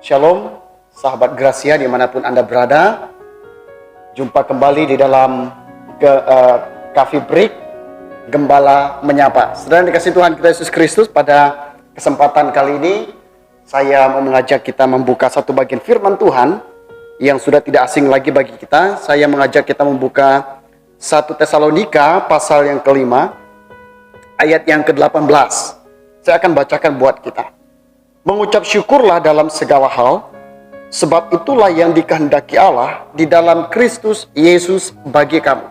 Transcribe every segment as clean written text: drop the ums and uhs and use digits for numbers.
Shalom, sahabat Gracia dimanapun Anda berada. Jumpa kembali di dalam Coffee Break, Gembala Menyapa. Saudara yang dikasihi Tuhan kita Yesus Kristus, pada kesempatan kali ini saya mau mengajak kita membuka satu bagian firman Tuhan yang sudah tidak asing lagi bagi kita. Saya mengajak kita membuka 1 Tesalonika pasal yang kelima, ayat yang ke-18. Saya akan bacakan buat kita. Mengucap syukurlah dalam segala hal, sebab itulah yang dikehendaki Allah di dalam Kristus Yesus bagi kamu.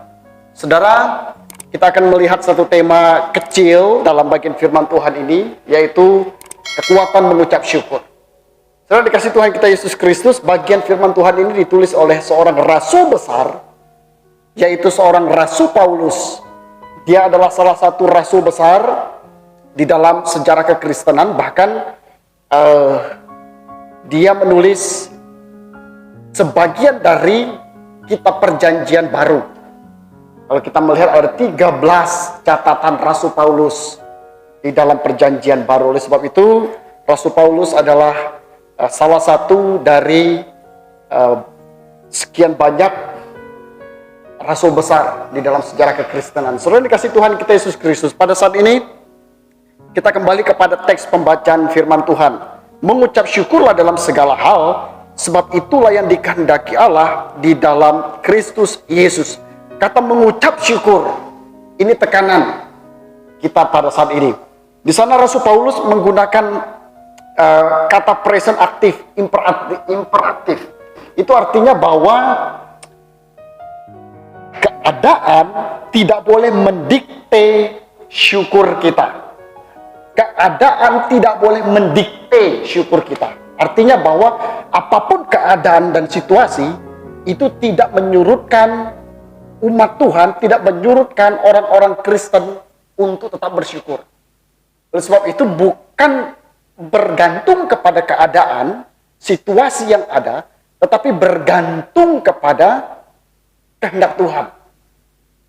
Saudara, kita akan melihat satu tema kecil dalam bagian firman Tuhan ini, yaitu kekuatan mengucap syukur. Saudara dikasihi Tuhan kita Yesus Kristus, bagian firman Tuhan ini ditulis oleh seorang rasul besar, yaitu seorang Rasul Paulus. Dia adalah salah satu rasul besar di dalam sejarah kekristenan. Bahkan dia menulis sebagian dari kitab perjanjian baru. Kalau kita melihat ada 13 catatan Rasul Paulus di dalam perjanjian baru. Oleh sebab itu Rasul Paulus adalah salah satu dari sekian banyak rasul besar di dalam sejarah kekristenan. Saudara dikasihi Tuhan kita Yesus Kristus, pada saat ini kita kembali kepada teks pembacaan firman Tuhan. Mengucap syukurlah dalam segala hal, sebab itulah yang dikehendaki Allah di dalam Kristus Yesus. Kata mengucap syukur, ini tekanan kita pada saat ini. Di sana Rasul Paulus menggunakan kata present aktif, imperatif. Itu artinya bahwa keadaan tidak boleh mendikte syukur kita. Keadaan tidak boleh mendikte syukur kita. Artinya bahwa apapun keadaan dan situasi, itu tidak menyurutkan umat Tuhan, tidak menyurutkan orang-orang Kristen untuk tetap bersyukur. Oleh sebab itu bukan bergantung kepada keadaan, situasi yang ada, tetapi bergantung kepada kehendak Tuhan.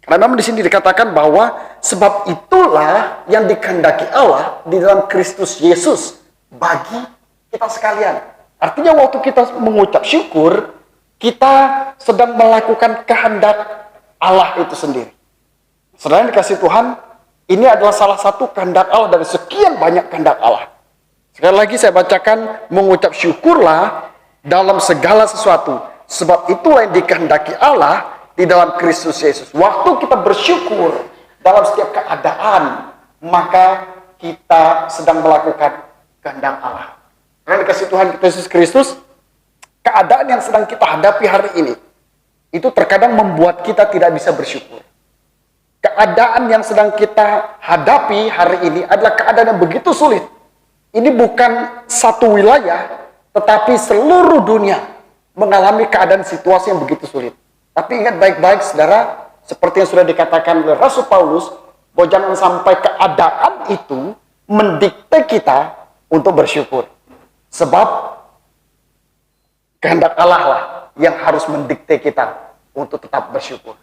Karena memang di sini dikatakan bahwa sebab itulah yang dikehendaki Allah di dalam Kristus Yesus bagi kita sekalian. Artinya waktu kita mengucap syukur, kita sedang melakukan kehendak Allah itu sendiri. Saudara yang dikasihi Tuhan, ini adalah salah satu kehendak Allah dari sekian banyak kehendak Allah. Sekali lagi saya bacakan, mengucap syukurlah dalam segala sesuatu, sebab itulah yang dikehendaki Allah di dalam Kristus Yesus. Waktu kita bersyukur dalam setiap keadaan, maka kita sedang melakukan kehendak Allah. Karena dikasihi Tuhan kita Yesus Kristus, keadaan yang sedang kita hadapi hari ini, itu terkadang membuat kita tidak bisa bersyukur. Keadaan yang sedang kita hadapi hari ini adalah keadaan yang begitu sulit. Ini bukan satu wilayah, tetapi seluruh dunia mengalami keadaan situasi yang begitu sulit. Tapi ingat baik-baik saudara, seperti yang sudah dikatakan oleh Rasul Paulus, bahwa jangan sampai keadaan itu mendikte kita untuk bersyukur. Sebab kehendak Allah lah yang harus mendikte kita untuk tetap bersyukur.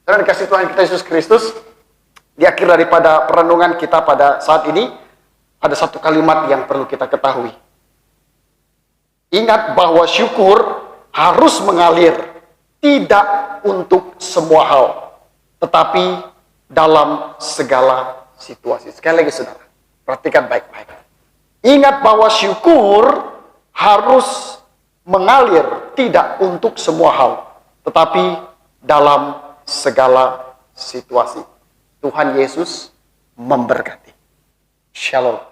Saudara dikasihi Tuhan kita Yesus Kristus, di akhir daripada perenungan kita pada saat ini, ada satu kalimat yang perlu kita ketahui. Ingat bahwa syukur harus mengalir, tidak untuk semua hal, tetapi dalam segala situasi. Sekali lagi saudara, perhatikan baik-baik. Ingat bahwa syukur harus mengalir, tidak untuk semua hal, tetapi dalam segala situasi. Tuhan Yesus memberkati. Shalom.